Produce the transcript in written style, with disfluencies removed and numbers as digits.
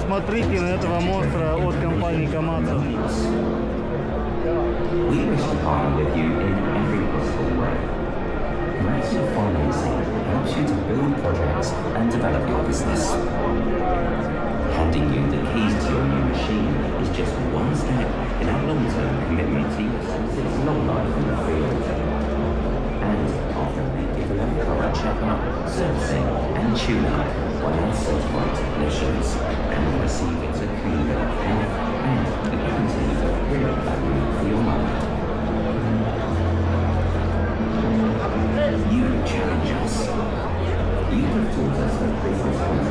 посмотрите на этого монстра от компании Komatsu. We wish to partner with you in every possible way. Komatsu Financing helps you to build projects and develop your business. Handing you the keys to your new machine is just one step in our long-term commitment to your senses long life in the field. And after a regular thorough checkup, servicing and tune-up by our certified technicians, and receive its a clean bill of health and